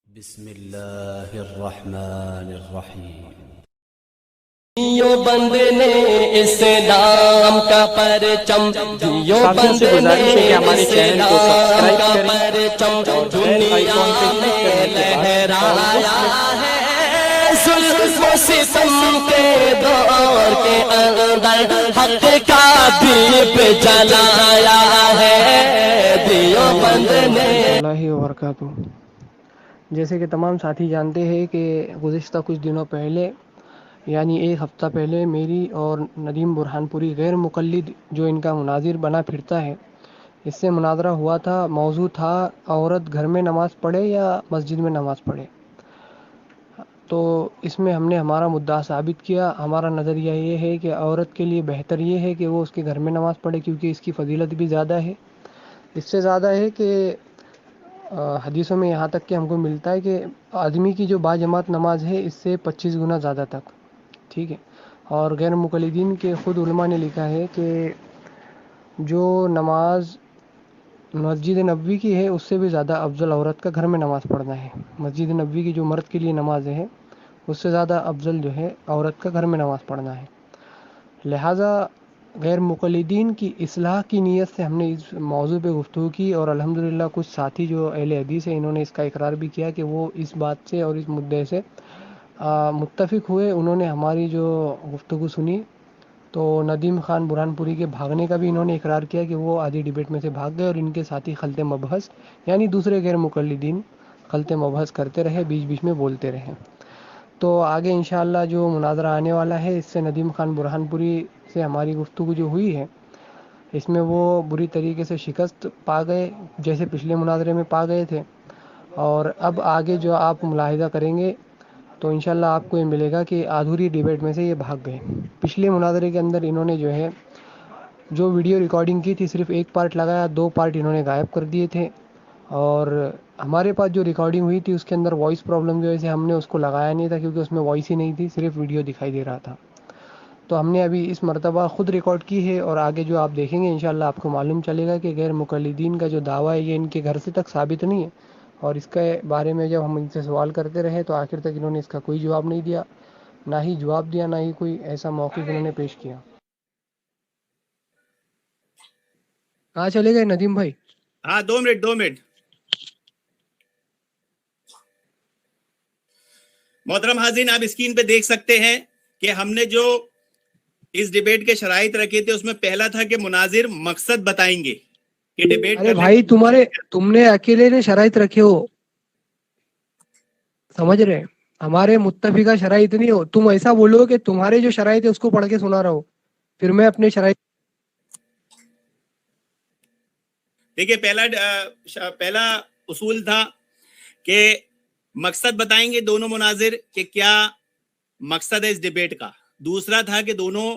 بسم اللہ الرحمن الرحیم۔ دیو بند نے اسلام کا پرچم، دیو بند نے اسلام کا پرچم دنیا میں لہرایا ہے۔ ظلم و ستم کے دور کے اندر حق کا دیپ جلایا ہے۔ دیو بند نے اللہ وبرکاتہ۔ جیسے کہ تمام ساتھی جانتے ہیں کہ گزشتہ کچھ دنوں پہلے یعنی ایک ہفتہ پہلے میری اور ندیم برہان پوری غیر مقلد جو ان کا مناظر بنا پھرتا ہے، اس سے مناظرہ ہوا تھا۔ موضوع تھا عورت گھر میں نماز پڑھے یا مسجد میں نماز پڑھے۔ تو اس میں ہم نے ہمارا مدعا ثابت کیا۔ ہمارا نظریہ یہ ہے کہ عورت کے لیے بہتر یہ ہے کہ وہ اس کے گھر میں نماز پڑھے، کیونکہ اس کی فضیلت بھی زیادہ ہے۔ اس سے زیادہ ہے کہ حدیثوں میں یہاں تک کہ ہم کو ملتا ہے کہ آدمی کی جو باجماعت نماز ہے اس سے 25 گنا زیادہ تک، ٹھیک ہے۔ اور غیر مقلدین کے خود علماء نے لکھا ہے کہ جو نماز مسجد نبوی کی ہے اس سے بھی زیادہ افضل عورت کا گھر میں نماز پڑھنا ہے۔ مسجد نبوی کی جو مرد کے لیے نماز ہے اس سے زیادہ افضل جو ہے عورت کا گھر میں نماز پڑھنا ہے۔ لہٰذا غیر مقلدین کی اصلاح کی نیت سے ہم نے اس موضوع پہ گفتگو کی، اور الحمدللہ کچھ ساتھی جو اہل حدیث ہیں انہوں نے اس کا اقرار بھی کیا کہ وہ اس بات سے اور اس مدعے سے متفق ہوئے۔ انہوں نے ہماری جو گفتگو سنی تو ندیم خان برہان پوری کے بھاگنے کا بھی انہوں نے اقرار کیا کہ وہ آدھی ڈیبیٹ میں سے بھاگ گئے، اور ان کے ساتھی خلط مبحث یعنی دوسرے غیر مقلدین خلط مبحث کرتے رہے، بیچ بیچ میں بولتے رہے۔ تو آگے انشاءاللہ جو مناظرہ آنے والا ہے اس سے ندیم خان برہان پوری سے ہماری گفتگو جو ہوئی ہے اس میں وہ بری طریقے سے شکست پا گئے، جیسے پچھلے مناظرے میں پا گئے تھے۔ اور اب آگے جو آپ ملاحظہ کریں گے تو انشاءاللہ آپ کو یہ ملے گا کہ آدھوری ڈیبیٹ میں سے یہ بھاگ گئے۔ پچھلے مناظرے کے اندر انہوں نے جو ہے جو ویڈیو ریکارڈنگ کی تھی صرف ایک پارٹ لگایا، 2 پارٹ انہوں نے غائب کر دیے تھے، اور ہمارے پاس جو ریکارڈنگ ہوئی تھی اس کے اندر وائس پرابلم کی وجہ سے ہم نے اس کو لگایا نہیں تھا، کیونکہ اس میں وائس ہی نہیں تھی، صرف ویڈیو دکھائی دے رہا تھا۔ تو ہم نے ابھی اس مرتبہ خود ریکارڈ کی ہے، اور آگے جو آپ دیکھیں گے انشاءاللہ آپ کو معلوم چلے گا کہ غیر مقلدین کا جو دعویٰ ہے یہ ان کے گھر سے تک ثابت نہیں ہے، اور اس کے بارے میں جب ہم ان سے سوال کرتے رہے تو آخر تک انہوں نے اس کا کوئی جواب نہیں دیا، نہ ہی جواب دیا، نہ ہی کوئی ایسا موقف انہوں نے پیش کیا۔ کہاں چلے گئے ندیم بھائی؟ ہاں 2 منٹ محترم حاضرین، آپ اسکرین پہ دیکھ سکتے ہیں کہ ہم نے جو اس ڈیبیٹ کے شرائط رکھے تھے اس میں پہلا تھا کہ مناظر مقصد بتائیں گے کہ ڈیبیٹ ارے بھائی تم نے اکیلے نے شرائط رکھے ہو، سمجھ رہے؟ ہمارے متفقہ شرائط نہیں ہو، تم ایسا بولو کہ تمہارے جو شرائط ہے اس کو پڑھ کے سنا رہا ہو، پھر میں اپنے شرائط۔ دیکھیے پہلا اصول تھا کہ مقصد بتائیں گے دونوں مناظر کہ کیا مقصد ہے اس ڈیبیٹ کا۔ دوسرا تھا کہ دونوں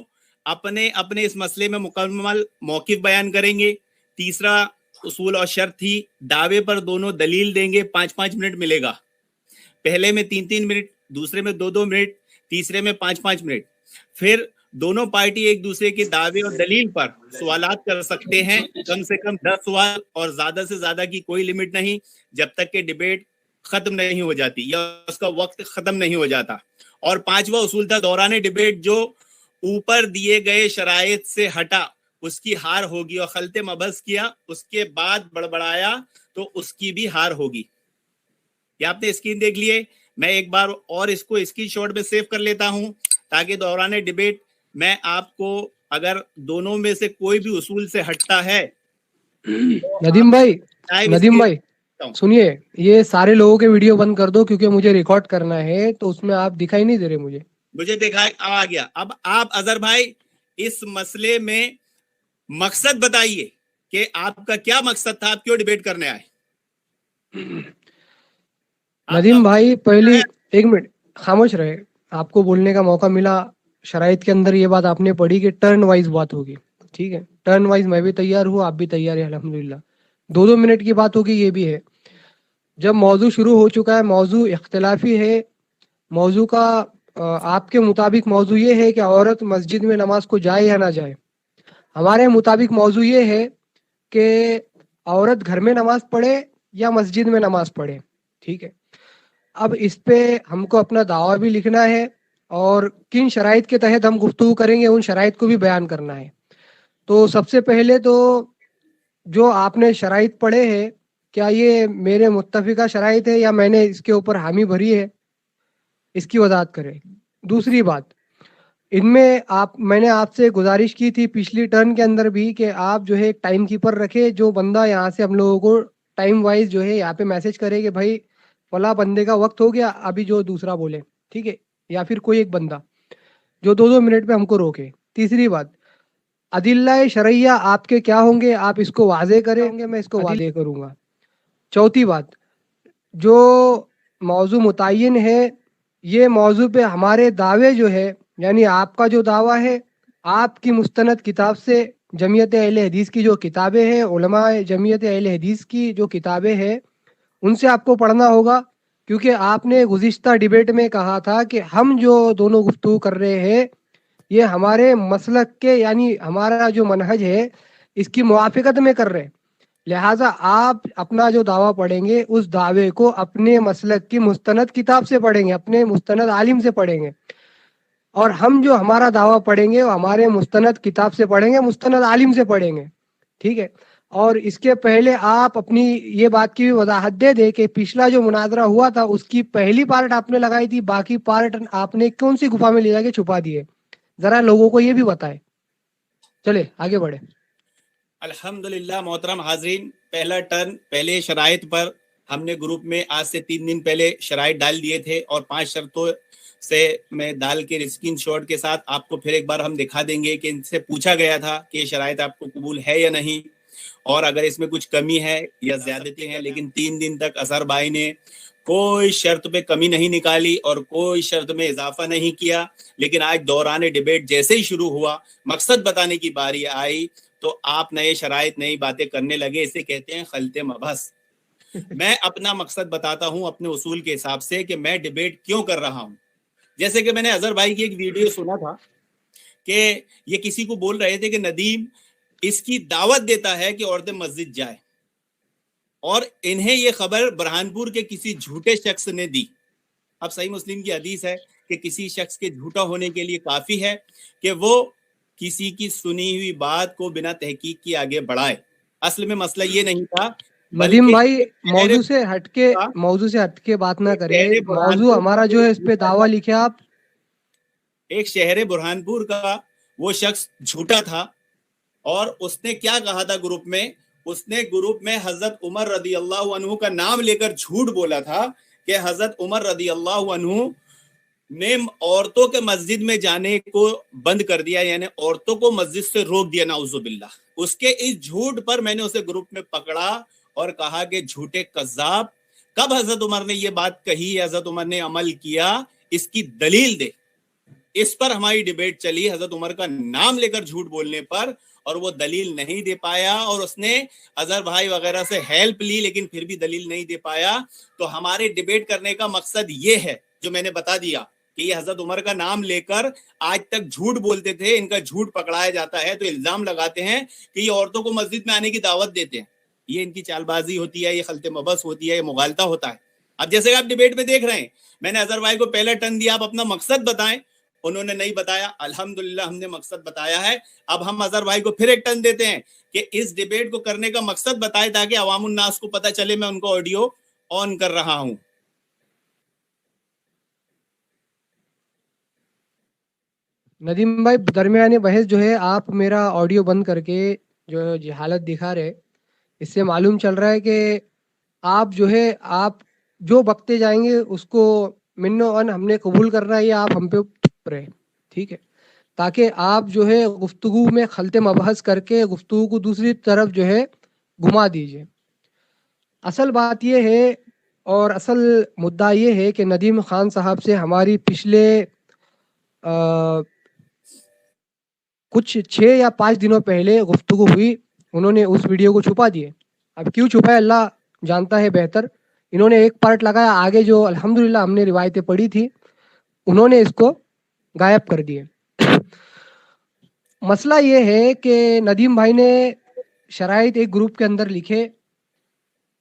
اپنے اس مسئلے میں مکمل موقف بیان کریں گے۔ تیسرا اصول اور شرط تھی دعوے پر دونوں دلیل دیں گے، 5 منٹ ملے گا، پہلے میں 3 منٹ، دوسرے میں 2 منٹ، تیسرے میں 5 منٹ۔ پھر دونوں پارٹی ایک دوسرے کے دعوے اور دلیل پر سوالات کر سکتے ہیں، کم سے کم 10 سوال، اور زیادہ سے زیادہ کی کوئی لمٹ نہیں، جب تک کہ ڈیبیٹ ختم نہیں ہو جاتی یا اس کا وقت ختم نہیں ہو جاتا۔ اور 5واں اصول تھا دوران ڈیبیٹ جو اوپر دیے گئے شرائط سے ہٹا اس کی ہار ہوگی، اور خلط مبحث کیا اس کے بعد بڑبڑایا تو اس کی بھی ہار ہوگی۔ یہ آپ نے اسکرین دیکھ لیے، میں ایک بار اور اس کو اسکرین شاٹ میں سیو کر لیتا ہوں تاکہ دوران ڈیبیٹ میں آپ کو اگر دونوں میں سے کوئی بھی اصول سے ہٹتا ہے۔ ندیم بھائی سنیے، یہ سارے لوگوں کے ویڈیو بند کر دو کیونکہ مجھے ریکارڈ کرنا ہے، تو اس میں آپ دکھائی نہیں دے رہے مجھے دیکھا آ گیا۔ اب آپ اظہر بھائی اس مسئلے میں مقصد بتائیے کہ آپ کا کیا مقصد تھا، آپ کیوں ڈیبیٹ کرنے آئے؟ ندیم بھائی پہلی 1 منٹ خاموش رہے، آپ کو بولنے کا موقع ملا۔ شرائط کے اندر یہ بات آپ نے پڑھی کہ ٹرن وائز بات ہوگی، ٹھیک ہے؟ ٹرن وائز میں بھی تیار ہوں، آپ بھی تیار ہیں الحمدللہ۔ 2 منٹ کی بات ہوگی، یہ بھی ہے۔ جب موضوع شروع ہو چکا ہے، موضوع اختلافی ہے، موضوع کا آپ کے مطابق موضوع یہ ہے کہ عورت مسجد میں نماز کو جائے یا نہ جائے۔ ہمارے مطابق موضوع یہ ہے کہ عورت گھر میں نماز پڑھے یا مسجد میں نماز پڑھے، ٹھیک ہے؟ اب اس پہ ہم کو اپنا دعویٰ بھی لکھنا ہے اور کن شرائط کے تحت ہم گفتگو کریں گے ان شرائط کو بھی بیان کرنا ہے. تو سب سے پہلے تو جو آپ نے شرائط پڑھے ہیں کیا یہ میرے متفقہ شرائط ہے یا میں نے اس کے اوپر حامی بھری ہے, اس کی وضاحت کریں. دوسری بات, ان میں میں نے آپ سے گزارش کی تھی پچھلی ٹرن کے اندر بھی کہ آپ جو ہے ایک ٹائم کیپر رکھے, جو بندہ یہاں سے ہم لوگوں کو ٹائم وائز جو ہے یہاں پہ میسج کرے کہ بھائی فلاں بندے کا وقت ہو گیا, ابھی جو دوسرا بولے, ٹھیک ہے, یا پھر کوئی ایک بندہ جو 2 منٹ پہ ہم کو روکے. تیسری بات, ادلہ شرعیہ آپ کے کیا ہوں گے آپ اس کو واضح کریں گے, میں اس کو واضح کروں گا. چوتھی بات, جو موضوع متعین ہے یہ موضوع پہ ہمارے دعوے جو ہے یعنی آپ کا جو دعویٰ ہے آپ کی مستند کتاب سے, جمعیت اہل حدیث کی جو کتابیں ہیں, علماء جمعیت اہل حدیث کی جو کتابیں ہیں ان سے آپ کو پڑھنا ہوگا, کیونکہ آپ نے گزشتہ ڈیبیٹ میں کہا تھا کہ ہم جو دونوں گفتگو کر رہے ہیں یہ ہمارے مسلک کے یعنی ہمارا جو منہج ہے اس کی موافقت میں کر رہے ہیں. لہٰذا آپ اپنا جو دعویٰ پڑھیں گے اس دعوے کو اپنے مسلک کی مستند کتاب سے پڑھیں گے, اپنے مستند عالم سے پڑھیں گے, اور ہم جو ہمارا دعویٰ پڑھیں گے وہ ہمارے مستند کتاب سے پڑھیں گے, مستند عالم سے پڑھیں گے, ٹھیک ہے. اور اس کے پہلے آپ اپنی یہ بات کی بھی وضاحت دے دے کہ پچھلا جو مناظرہ ہوا تھا اس کی پہلی پارٹ آپ نے لگائی تھی, باقی پارٹ آپ نے کون سی گفا میں لے جا کے چھپا دیے, ذرا لوگوں کو یہ بھی بتائے. چلے آگے بڑھے. الحمدللہ محترم حاضرین, پہلا ٹرن پہلے شرائط پر ہم نے گروپ میں آج سے 3 دن پہلے شرائط ڈال دیے تھے اور 5 شرطوں سے میں ڈال کے اسکرین شاٹ کے ساتھ آپ کو پھر ایک بار ہم دکھا دیں گے کہ ان سے پوچھا گیا تھا کہ یہ شرائط آپ کو قبول ہے یا نہیں, اور اگر اس میں کچھ کمی ہے یا زیادتی ہے. لیکن 3 دن تک اظہر بھائی نے کوئی شرط پہ کمی نہیں نکالی اور کوئی شرط میں اضافہ نہیں کیا. لیکن آج دوران ڈیبیٹ جیسے ہی شروع ہوا, مقصد بتانے کی باری آئی تو آپ نئے شرائط نئی باتیں کرنے لگے. اسے کہتے ہیں خلط مبحث. میں اپنا مقصد بتاتا ہوں اپنے اصول کے حساب سے کہ میں ڈیبیٹ کیوں کر رہا ہوں. جیسے کہ میں نے اظہر بھائی کی ایک ویڈیو سنا تھا کہ یہ کسی کو بول رہے تھے کہ ندیم اس کی دعوت دیتا ہے کہ عورتیں مسجد جائیں, اور انہیں یہ خبر برہانپور کے کسی جھوٹے شخص نے دی. اب صحیح مسلم کی حدیث ہے کہ کسی شخص کے جھوٹا ہونے کے لیے کافی ہے کہ وہ کسی کی سنی ہوئی بات کو بنا تحقیق کی آگے بڑھائے. اصل میں مسئلہ یہ نہیں تھا. ندیم بھائی موضوع سے ہٹ کے بات نہ کرے, موضوع ہمارا جو ہے اس پہ دعویٰ لکھے آپ. ایک شہر برہانپور کا وہ شخص جھوٹا تھا اور اس نے کیا کہا تھا گروپ میں, اس نے گروپ میں حضرت عمر رضی اللہ عنہ کا نام لے کر جھوٹ بولا تھا کہ حضرت عمر رضی اللہ عنہ نے عورتوں کے مسجد میں جانے کو بند کر دیا, یعنی عورتوں کو مسجد سے روک دیا, نعوذ باللہ. اس کے اس جھوٹ پر میں نے اسے گروپ میں پکڑا اور کہا کہ جھوٹے کذاب, کب حضرت عمر نے یہ بات کہی, حضرت عمر نے عمل کیا, اس کی دلیل دے. اس پر ہماری ڈیبیٹ چلی حضرت عمر کا نام لے کر جھوٹ بولنے پر, اور وہ دلیل نہیں دے پایا, اور اس نے اظہر بھائی وغیرہ سے ہیلپ لی لیکن پھر بھی دلیل نہیں دے پایا. تو ہمارے ڈیبیٹ کرنے کا مقصد یہ ہے جو میں نے بتا دیا کہ یہ حضرت عمر کا نام لے کر آج تک جھوٹ بولتے تھے, ان کا جھوٹ پکڑایا جاتا ہے تو الزام لگاتے ہیں کہ یہ عورتوں کو مسجد میں آنے کی دعوت دیتے ہیں. یہ ان کی چال بازی ہوتی ہے, یہ خلط مبحث ہوتی ہے, یہ مغالطہ ہوتا ہے. اب جیسے کہ آپ ڈیبیٹ میں دیکھ رہے ہیں, میں نے اظہر بھائی کو پہلا ٹرن دیا آپ اپنا مقصد بتائیں, انہوں نے نہیں بتایا. الحمدللہ ہم نے مقصد بتایا ہے. اب ہم اظہر بھائی کو پھر ایک ٹرن دیتے ہیں کہ اس ڈیبیٹ کو کرنے کا مقصد بتائے تاکہ عوام الناس کو پتہ چلے. میں ان کو آڈیو آن کر رہا ہوں. ندیم بھائی درمیانے بحث جو ہے آپ میرا آڈیو بند کر کے جو حالت دکھا رہے, اس سے معلوم چل رہا ہے کہ آپ جو ہے آپ جو بکتے جائیں گے اس کو منو ان ہم نے قبول کرنا ہے, یا آپ ہم پہ رہے, ٹھیک ہے, تاکہ آپ جو ہے گفتگو میں خلط مبحث کر کے گفتگو کو دوسری طرف جو ہے گھما دیجئے. اصل بات یہ ہے اور اصل مدعا یہ ہے کہ ندیم خان صاحب سے ہماری پچھلے کچھ 6 یا 5 دنوں پہلے گفتگو ہوئی, انہوں نے اس ویڈیو کو چھپا دیے. اب کیوں چھپایا اللہ جانتا ہے بہتر. انہوں نے ایک پارٹ لگایا, آگے جو الحمدللہ ہم نے روایتیں پڑھی تھی انہوں نے اس کو غائب کر دیے. مسئلہ یہ ہے کہ ندیم بھائی نے شرائط ایک گروپ کے اندر لکھے,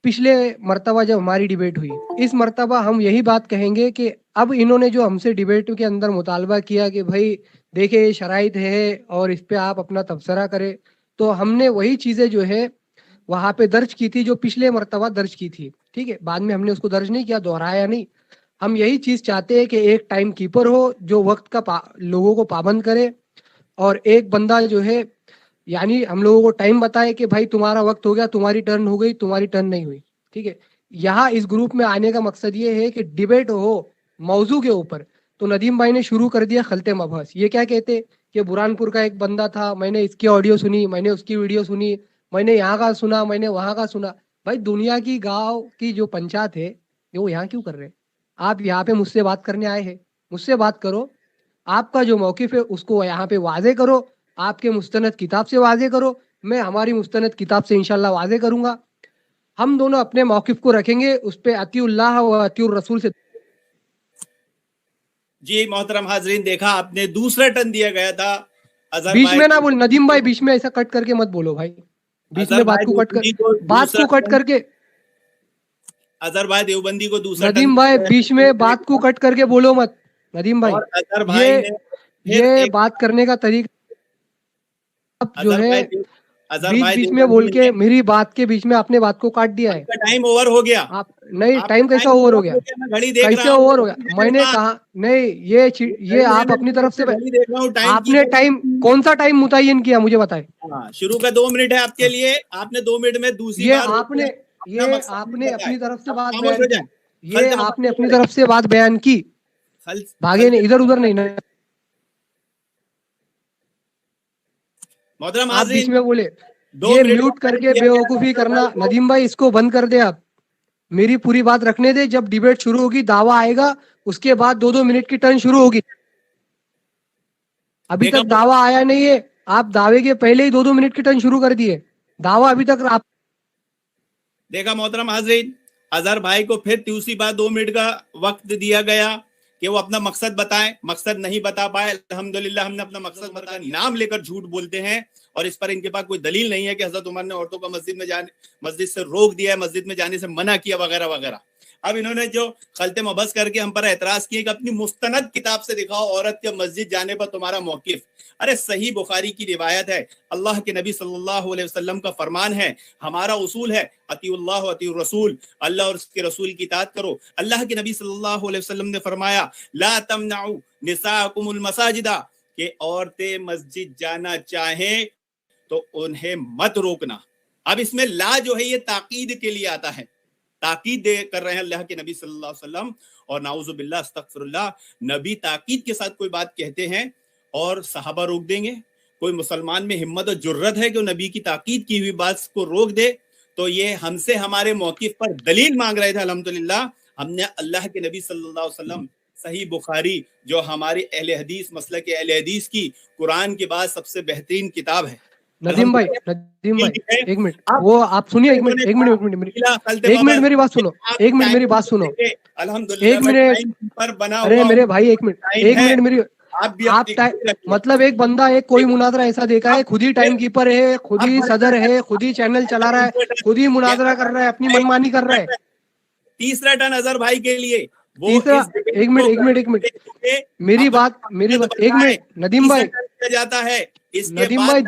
پچھلے مرتبہ جب ہماری ڈیبیٹ ہوئی. اس مرتبہ ہم یہی بات کہیں گے کہ اب انہوں نے جو ہم سے ڈیبیٹ کے اندر مطالبہ کیا کہ بھائی دیکھیں یہ شرائط ہے اور اس پہ آپ اپنا تبصرہ کریں, تو ہم نے وہی چیزیں جو ہے وہاں پہ درج کی تھی جو پچھلے مرتبہ درج کی تھی. ٹھیک ہے, بعد میں ہم نے اس کو درج نہیں کیا, دہرایا نہیں. ہم یہی چیز چاہتے ہیں کہ ایک ٹائم کیپر ہو جو وقت کا لوگوں کو پابند کرے, اور ایک بندہ جو ہے یعنی ہم لوگوں کو ٹائم بتائے کہ بھائی تمہارا وقت ہو گیا, تمہاری ٹرن ہو گئی, تمہاری ٹرن نہیں ہوئی. ٹھیک ہے, یہاں اس گروپ میں آنے کا مقصد یہ ہے کہ ڈیبیٹ ہو موضوع کے اوپر. تو ندیم بھائی نے شروع کر دیا خلط مبحث. یہ کیا کہتے کہ برہان پور کا ایک بندہ تھا, میں نے اس کی آڈیو سنی, میں نے اس کی ویڈیو سنی, میں نے یہاں کا سنا, میں نے وہاں کا سنا. بھائی دنیا کی گاؤں کی جو پنچایت ہے وہ یہاں کیوں کر رہے ہیں؟ آپ یہاں پہ مجھ سے بات کرنے آئے ہیں, مجھ سے بات کرو, آپ کا جو موقف ہے اس کو یہاں پہ واضح کرو, آپ کے مستند کتاب سے واضح کرو, میں ہماری مستند کتاب سے انشاءاللہ واضح کروں گا. ہم دونوں اپنے موقف کو رکھیں گے, اس پہ اطیع اللہ و اطیع الرسول سے. جی محترم حاضرین, دیکھا آپ نے دوسرا ٹرن دیا گیا تھا. بیچ میں نہ بول ندیم بھائی, بیچ میں ایسا کٹ کر کے مت بولو بھائی, بیچ میں بات کو کٹ کر کے اظہر بھائی دیوبندی کو دوسرا ندیم بھائی بیچ میں بات کو کٹ کر کے بولو مت. ندیم بھائی یہ بات کرنے کا طریقہ جو ہے بیچ میں بول کے میری بات کے بیچ میں آپ نے بات کو کاٹ دیا ہے. ٹائم اوور ہو گیا. آپ نہیں, ٹائم کیسا اوور ہو گیا, کیسے اوور ہو گیا؟ میں نے کہا نہیں, یہ آپ اپنی طرف سے آپ نے ٹائم کون سا ٹائم متعین کیا مجھے بتائیں. شروع کا 2 منٹ ہے آپ کے لیے, آپ نے 2 منٹ میں دوسری یہ آپ نے اپنی طرف سے بات بیان کی, یہ آپ نے اپنی طرف سے بات بیان کی, بھاگے نہیں ادھر ادھر نہیں. محترم آپ بیچ میں بولے یہ میوٹ کر کے بے وقوفی کرنا. ندیم بھائی اس کو بند کر دے, آپ میری پوری بات رکھنے دے. جب ڈیبیٹ شروع ہوگی دعویٰ آئے گا, اس کے بعد 2-2 منٹ کی ٹرن شروع ہوگی. ابھی تک دعویٰ آیا نہیں ہے, آپ دعوے کے پہلے ہی 2-2 منٹ کی ٹرن شروع کر دیے. دعویٰ ابھی تک آپ دیکھا. محترم حاضرین, اظہر بھائی کو پھر دوسری بار 2 منٹ کا وقت دیا گیا کہ وہ اپنا مقصد بتائیں, مقصد نہیں بتا پائے. الحمدللہ ہم نے اپنا مقصد بتایا. نام لے کر جھوٹ بولتے ہیں اور اس پر ان کے پاس کوئی دلیل نہیں ہے کہ حضرت عمر نے عورتوں کو مسجد سے روک دیا ہے, مسجد میں جانے سے منع کیا وغیرہ وغیرہ. اب انہوں نے جو خلط مبحث کر کے ہم پر اعتراض کیے کہ اپنی مستند کتاب سے دکھاؤ عورت کے مسجد جانے پر تمہارا موقف. ارے صحیح بخاری کی روایت ہے, اللہ کے نبی صلی اللہ علیہ وسلم کا فرمان ہے, ہمارا اصول ہے اطیع اللہ و اطیع الرسول, اللہ اور اس کے رسول کی اطاعت کرو. اللہ کے نبی صلی اللہ علیہ وسلم نے فرمایا لا تمنعوا نساءکم المساجد, کہ عورتیں مسجد جانا چاہیں تو انہیں مت روکنا. اب اس میں لا جو ہے یہ تاکید کے لیے آتا ہے, تاکید کر رہے ہیں اللہ کے نبی صلی اللہ علیہ وسلم. اور نعوذ باللہ استغفر اللہ, نبی تاکید کے ساتھ کوئی بات کہتے ہیں اور صحابہ روک دیں گے؟ کوئی مسلمان میں ہمت اور جرت ہے کہ وہ نبی کی تاکید کی ہوئی بات کو روک دے؟ تو یہ ہم سے ہمارے موقف پر دلیل مانگ رہے تھے. الحمدللہ ہم نے اللہ کے نبی صلی اللہ علیہ وسلم صحیح بخاری جو ہماری اہل حدیث مسلک اہل حدیث کی قرآن کے بعد سب سے بہترین کتاب ہے. ندیم بھائی ایک منٹ, وہ آپ سنیے, ایک منٹ میری بات سنو, ایک منٹ میری بات سنو, ایک منٹ. ارے میرے بھائی ایک منٹ میری, آپ مطلب ایک بندہ ایک کوئی مناظرہ ایسا دیکھا ہے, خود ہی ٹائم کیپر ہے, خود ہی صدر ہے, خود ہی چینل چلا رہا ہے, خود ہی مناظرہ کر رہا ہے, اپنی منمانی کر رہا ہے. تیسرا ٹرن اظہر بھائی کے لیے تیسرا, ایک منٹ میری بات ایک منٹ. ندیم بھائی جاتا ہے, ندیم بھائی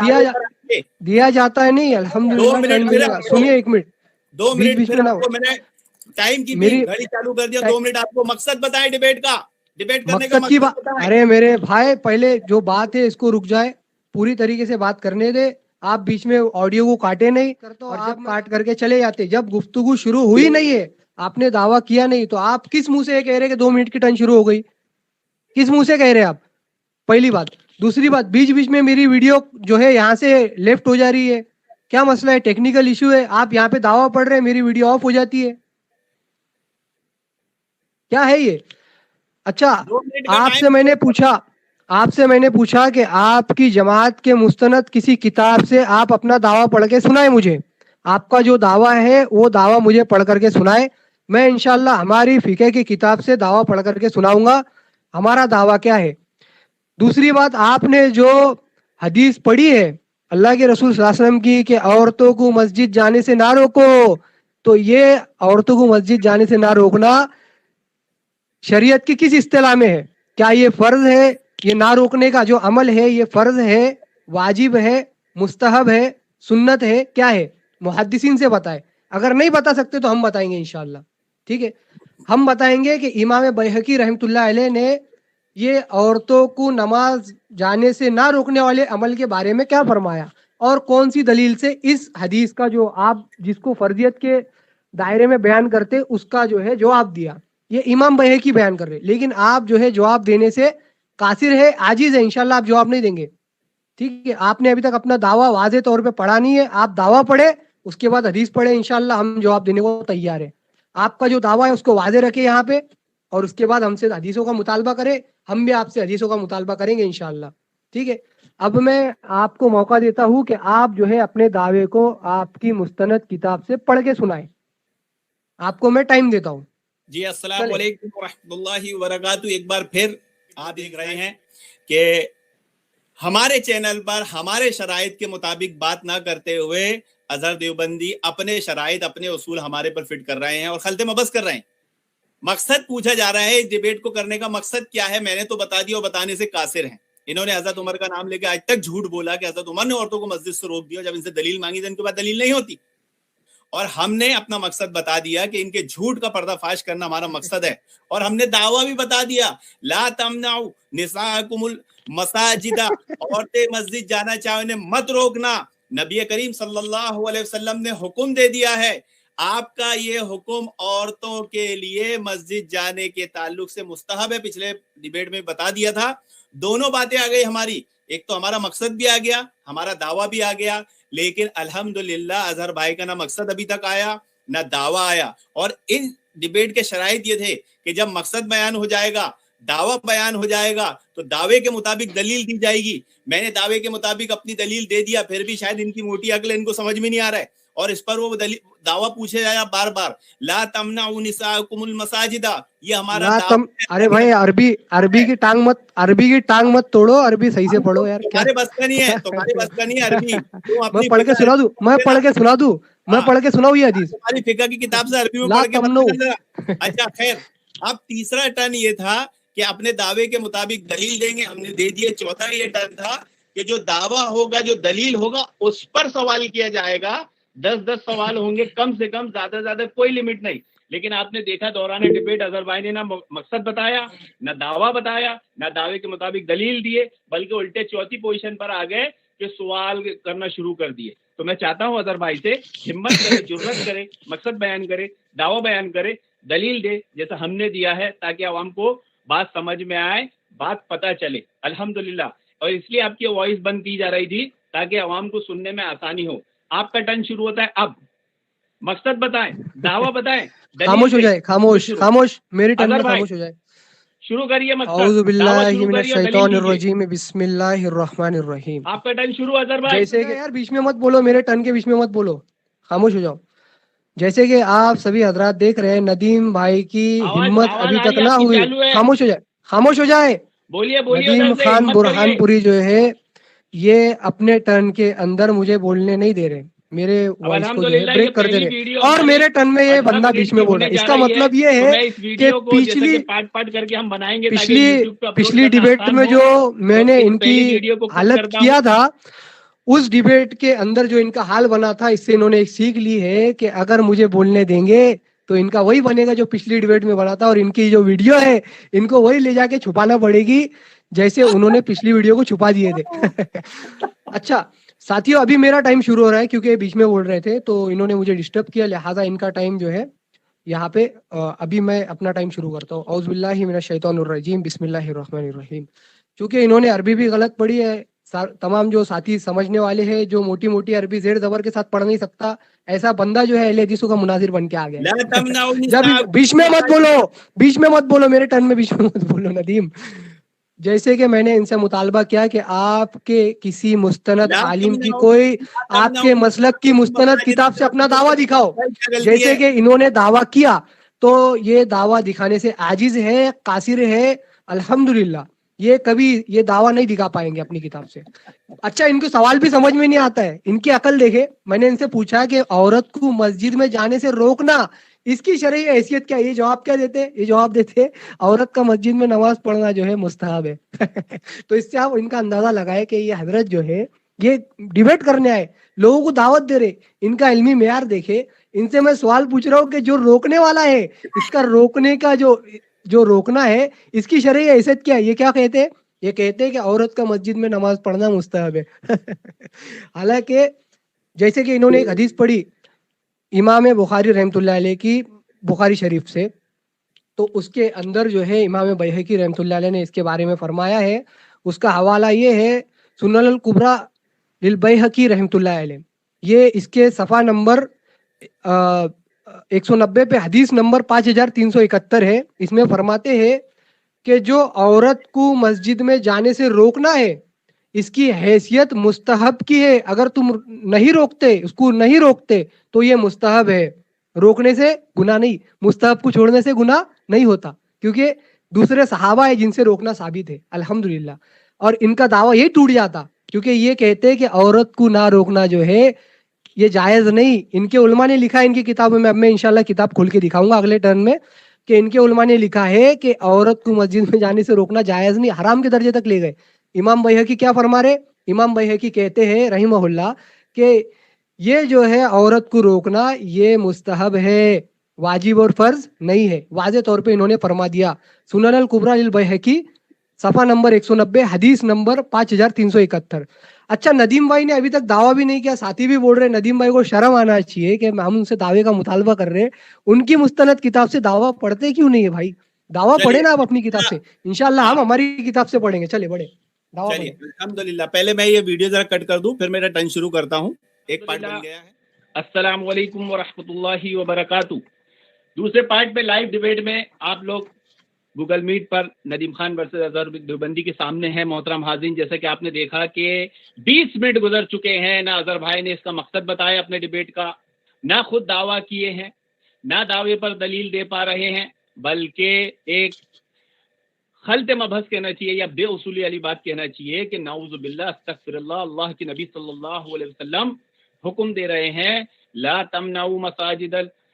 دیا جاتا ہے نہیں, الحمدللہ. سنیے ایک منٹ, 2 منٹ میں نے ٹائم کی گھڑی چالو کر دیا. 2 منٹ آپ کو مقصد بتائیں ڈیبیٹ کا, ڈیبیٹ کرنے کا مقصد کی بات. ارے میرے بھائی پہلے جو بات ہے اس کو رک جائے, پوری طریقے سے بات کرنے دے. آپ بیچ میں آڈیو کو کاٹے نہیں, اور جب کاٹ کر کے چلے جاتے, جب گفتگو شروع ہوئی نہیں ہے, آپ نے دعویٰ کیا نہیں, تو آپ کس منہ سے کہہ رہے کہ 2 منٹ کی ٹرن شروع ہو گئی؟ کس منہ سے کہہ رہے آپ؟ پہلی بات. دوسری بات, بیچ میں میری ویڈیو جو ہے یہاں سے لیفٹ ہو جا رہی ہے, کیا مسئلہ ہے؟ ٹیکنیکل ایشو ہے. آپ یہاں پہ دعویٰ پڑھ رہے ہیں, میری ویڈیو آف ہو جاتی ہے, کیا ہے یہ؟ اچھا, آپ سے میں نے پوچھا کہ آپ کی جماعت کے مستند کسی کتاب سے آپ اپنا دعویٰ پڑھ کے سنائے مجھے. آپ کا جو دعویٰ ہے وہ دعویٰ مجھے پڑھ کر کے سنائے. میں انشاءاللہ ہماری فقہ کی کتاب سے دعویٰ پڑھ کر کے سناؤں گا ہمارا دعویٰ کیا ہے. دوسری بات, آپ نے جو حدیث پڑھی ہے اللہ کے رسول صلی اللہ علیہ وسلم کی کہ عورتوں کو مسجد جانے سے نہ روکو, تو یہ عورتوں کو مسجد جانے سے نہ روکنا شریعت کی کس اصطلاح میں ہے؟ کیا یہ فرض ہے؟ یہ نہ روکنے کا جو عمل ہے یہ فرض ہے، واجب ہے، مستحب ہے، سنت ہے، کیا ہے؟ محدثین سے بتائے. اگر نہیں بتا سکتے تو ہم بتائیں گے انشاءاللہ. ٹھیک ہے، ہم بتائیں گے کہ امام بیہقی رحمۃ اللہ علیہ نے یہ عورتوں کو نماز جانے سے نہ روکنے والے عمل کے بارے میں کیا فرمایا، اور کون سی دلیل سے اس حدیث کا جو آپ جس کو فرضیت کے دائرے میں بیان کرتے اس کا جو ہے جواب دیا. یہ امام بیہقی بیان کر رہے، لیکن آپ جو ہے جواب دینے سے قاصر ہے، عاجز ہے. انشاءاللہ آپ جواب نہیں دیں گے. ٹھیک ہے، آپ نے ابھی تک اپنا دعویٰ واضح طور پہ پڑھا نہیں ہے. آپ دعویٰ پڑھے، اس کے بعد حدیث پڑھے، انشاءاللہ ہم جواب دینے کو تیار ہیں. آپ کا جو دعویٰ ہے اس کو واضح رکھے یہاں پہ، اور اس کے بعد ہم سے حدیثوں کا مطالبہ کرے. ہم بھی آپ سے حدیثوں کا مطالبہ کریں گے انشاءاللہ. ٹھیک ہے، اب میں آپ کو موقع دیتا ہوں کہ آپ جو ہے اپنے دعوے کو آپ کی مستند کتاب سے پڑھ کے سنائیں. آپ کو میں ٹائم دیتا ہوں. جی السلام علیکم ورحمۃ اللہ وبرکاتہ. ایک بار پھر آپ دیکھ رہے ہیں کہ ہمارے چینل پر ہمارے شرائط کے مطابق بات نہ کرتے ہوئے اظہر دیوبندی اپنے شرائط اپنے اصول ہمارے پر فٹ کر رہے ہیں اور خلط مبس کر رہے ہیں. مقصد پوچھا جا رہا ہے اس ڈیبیٹ کو کرنے کا مقصد کیا ہے، میں نے تو بتا دیا اور بتانے سے قاصر ہیں. انہوں نے حضرت عمر کا نام لے کے آج تک جھوٹ بولا کہ حضرت عمر نے عورتوں کو مسجد سے روک دیا. جب ان سے دلیل مانگی تو ان کے پاس دلیل نہیں ہوتی، اور ہم نے اپنا مقصد بتا دیا کہ ان کے جھوٹ کا پردہ فاش کرنا ہمارا مقصد ہے. اور ہم نے دعویٰ بھی بتا دیا، لا تمنعوا نساءکم المساجد، عورتیں مسجد جانا چاہے انہیں مت روکنا. نبی کریم صلی اللہ علیہ وسلم نے حکم دے دیا ہے. آپ کا یہ حکم عورتوں کے لیے مسجد جانے کے تعلق سے مستحب ہے. پچھلے ڈیبیٹ میں بتا دیا تھا. دونوں باتیں آ گئی ہماری، ایک تو ہمارا مقصد بھی آ گیا، ہمارا دعویٰ بھی آ گیا. لیکن الحمدللہ اظہر بھائی کا نہ مقصد ابھی تک آیا نہ دعویٰ آیا. اور ان ڈیبیٹ کے شرائط یہ تھے کہ جب مقصد بیان ہو جائے گا، دعویٰ بیان ہو جائے گا، تو دعوے کے مطابق دلیل دی جائے گی. میں نے دعوے کے مطابق اپنی دلیل دے دیا، پھر بھی شاید ان کی موٹی عقل ان کو سمجھ میں نہیں آ رہا ہے، اور اس پر وہ دعویٰ پوچھے جایا بار بار، لا تمنعوا نساءکم المساجد. یہ ہمارا ارے بھائی عربی کی ٹانگ مت توڑو، عربی صحیح سے پڑھو یار. تمہارے بس کا نہیں ہے، تمہارے بس کا نہیں ہے عربی. میں پڑھ کے سنا دوں میں پڑھ کے سناؤں یہ حدیث تمہاری فقہ کی کتاب سے عربی میں پڑھ کے. اچھا خیر، اب تیسرا ٹرن یہ تھا کہ اپنے دعوے کے مطابق دلیل دیں گے، ہم نے دے دیے. چوتھا یہ ٹرن تھا کہ جو دعویٰ ہوگا، جو دلیل ہوگا، اس پر سوال کیا جائے گا. 10 سوال ہوں گے کم سے کم، زیادہ زیادہ کوئی لیمٹ نہیں. لیکن آپ نے دیکھا دوران ڈیبیٹ اظہر بھائی نے نہ مقصد بتایا، نہ دعویٰ بتایا، نہ دعوے کے مطابق دلیل دیے، بلکہ الٹے چوتھی پوزیشن پر آ گئے کہ سوال کرنا شروع کر دیے. تو میں چاہتا ہوں اظہر بھائی سے ہمت کرے، جرأت کرے، مقصد بیان کرے، دعویٰ بیان کرے، دلیل دے جیسا ہم نے دیا ہے، تاکہ عوام کو بات سمجھ میں آئے، بات پتہ چلے. الحمدللہ. اور اس لیے آپ کی وائس بند کی جا رہی تھی تاکہ عوام کو سننے میں آسانی ہو. آپ کا ٹرن شروع ہوتا ہے اب. مقصد بتائیں، دعویٰ بتائیں. خاموش ہو جائے، خاموش میری ٹرن میں خاموش ہو جائے. شروع کریے. اعوذ باللہ من الشیطان الرجیم، بسم اللہ الرحمن الرحیم. آپ کا ٹرن شروع اظہر بھائی. جیسے کہ یار بیچ میں مت بولو، میرے ٹرن کے بیچ میں مت بولو، خاموش ہو جاؤ. جیسے کہ آپ سبھی حضرات دیکھ رہے ہیں، ندیم بھائی کی ہمت ابھی تک نہ ہوئی. خاموش ہو جائے. بولیے. ندیم خان برہان پوری جو ہے یہ اپنے ٹرن کے اندر مجھے بولنے نہیں دے رہے، میرے وائس کو جو ہے بریک کر دے رہے، اور میرے ٹرن میں یہ بندہ بیچ میں بول رہا ہے. اس کا مطلب یہ ہے کہ پچھلی ڈیبیٹ میں جو میں نے ان کی حالت کیا تھا، اس ڈیبیٹ کے اندر جو ان کا حال بنا تھا، اس سے انہوں نے ایک سیکھ لی ہے کہ اگر مجھے بولنے دیں گے تو ان کا وہی بنے گا جو پچھلی ڈیبیٹ میں بنا تھا، اور ان کی جو ویڈیو ہے ان کو وہی لے جا کے چھپانا پڑے گی جیسے انہوں نے پچھلی ویڈیو کو چھپا دیے تھے. اچھا ساتھیوں، ابھی میرا ٹائم شروع ہو رہا ہے کیونکہ بیچ میں بول رہے تھے تو انہوں نے مجھے ڈسٹرب کیا، لہٰذا ان کا ٹائم جو ہے یہاں پہ ابھی میں اپنا ٹائم شروع کرتا ہوں. اعوذ باللہ من الشیطان الرجیم، بسم اللہ الرحمن الرحیم. چونکہ انہوں نے عربی بھی غلط پڑھی ہے، تمام جو ساتھی سمجھنے والے ہیں، جو موٹی موٹی عربی زیر زبر کے ساتھ پڑھ نہیں سکتا، ایسا بندہ جو ہے اہل حدیثوں کا مناظر بن کے آ گیا. بیچ میں مت بولو میرے ٹرن میں بیچ میں مت بولو. ندیم، جیسے کہ میں نے ان سے مطالبہ کیا کہ آپ کے کسی مستند عالم کی، کوئی آپ کے مسلک کی مستند کتاب سے اپنا دعویٰ دکھاؤ. جیسے کہ انہوں نے دعویٰ کیا تو یہ دعویٰ دکھانے سے عاجز ہے، قاصر ہے. الحمدللہ یہ کبھی یہ دعویٰ نہیں دکھا پائیں گے اپنی کتاب سے. اچھا ان کو سوال بھی سمجھ میں نہیں آتا ہے, ان کی عقل دیکھے. میں نے ان سے پوچھا کہ عورت کو مسجد میں جانے سے روکنا اس کی شرعی حیثیت کیا ہے؟ یہ جواب کیا دیتے؟ یہ جواب دیتے عورت کا مسجد میں نماز پڑھنا جو ہے مستحب ہے. تو اس سے آپ ان کا اندازہ لگائے کہ یہ حضرت جو ہے یہ ڈیبیٹ کرنے آئے, لوگوں کو دعوت دے رہے. ان کا علمی معیار دیکھے. ان سے میں سوال پوچھ رہا ہوں کہ جو روکنے والا ہے, اس کا روکنے کا جو روکنا ہے اس کی شرعی حیثیت کیا ہے؟ یہ کیا کہتے ہیں؟ یہ کہتے ہیں کہ عورت کا مسجد میں نماز پڑھنا مستحب ہے. حالانکہ جیسے کہ انہوں نے ایک حدیث پڑھی امام بخاری رحمۃ اللہ علیہ کی, بخاری شریف سے, تو اس کے اندر جو ہے امام بیہقی رحمۃ اللہ علیہ نے اس کے بارے میں فرمایا ہے. اس کا حوالہ یہ ہے سنن الکبریٰ للبیہقی رحمۃ اللہ علیہ. یہ اس کے صفحہ نمبر 190 پہ حدیث نمبر 5371 ہے. اس میں فرماتے ہیں کہ جو عورت کو مسجد میں جانے سے روکنا ہے اس کی حیثیت مستحب کی ہے. اگر تم نہیں روکتے, اس کو نہیں روکتے تو یہ مستحب ہے. روکنے سے گناہ نہیں, مستحب کو چھوڑنے سے گناہ نہیں ہوتا, کیونکہ دوسرے صحابہ ہیں جن سے روکنا ثابت ہے الحمدللہ. اور ان کا دعویٰ یہی ٹوٹ جاتا کیونکہ یہ کہتے ہیں کہ عورت کو نہ روکنا جو ہے یہ جائز نہیں. ان کے علماء نے لکھا ہے ان کی کتابوں میں, اب میں انشاءاللہ کتاب کھول کے دکھاؤں گا اگلے ٹرن میں, کہ ان کے علماء نے لکھا ہے کہ عورت کو مسجد میں جانے سے روکنا جائز نہیں, حرام کے درجے تک لے گئے. امام بیہقی کیا فرما رہے؟ امام بیہقی کہتے ہیں رحمہ اللہ کہ یہ جو ہے عورت کو روکنا یہ مستحب ہے, واجب اور فرض نہیں ہے. واضح طور پہ انہوں نے فرما دیا. سنن الکبریٰ للبیہقی صفحہ نمبر 190 حدیث نمبر 5371. اچھا ندیم بھائی نے ابھی تک دعویٰ بھی نہیں کیا, ساتھی بھی بول رہے ندیم بھائی کو شرم آنا چاہیے کہ ہم ان سے دعوے کا مطالبہ کر رہے ہیں. ان کی مستند کتاب سے دعویٰ پڑھتے کیوں نہیں ہے بھائی؟ دعویٰ پڑھے نا آپ اپنی کتاب سے, انشاءاللہ ہم ہماری کتاب سے پڑھیں گے. چلے بڑھے دعویٰ چلیے الحمدللہ. پہلے میں یہ ویڈیو ذرا کٹ کر دوں, پھر میرا ٹرن شروع کرتا ہوں. ایک پارٹ بن گیا ہے. السلام علیکم ورحمۃ اللہ وبرکاتہ. دوسرے پارٹ میں لائیو ڈیبیٹ میں آپ لوگ گوگل میٹ پر ندیم خان ورسز اظہر دیوبندی کے سامنے ہیں. محترم حاضرین, جیسا کہ آپ نے دیکھا کہ 20 منٹ گزر چکے ہیں, نہ اظہر بھائی نے اس کا مقصد بتایا اپنے ڈیبیٹ کا, نہ خود دعویٰ کیے ہیں, نہ دعوے پر دلیل دے پا رہے ہیں, بلکہ ایک خلط مبحث کہنا چاہیے یا بے اصولی والی بات کہنا چاہیے کہ نعوذ باللہ استغفر اللہ. اللہ کے نبی صلی اللہ علیہ وسلم حکم دے رہے ہیں لا تمنعوا مساجد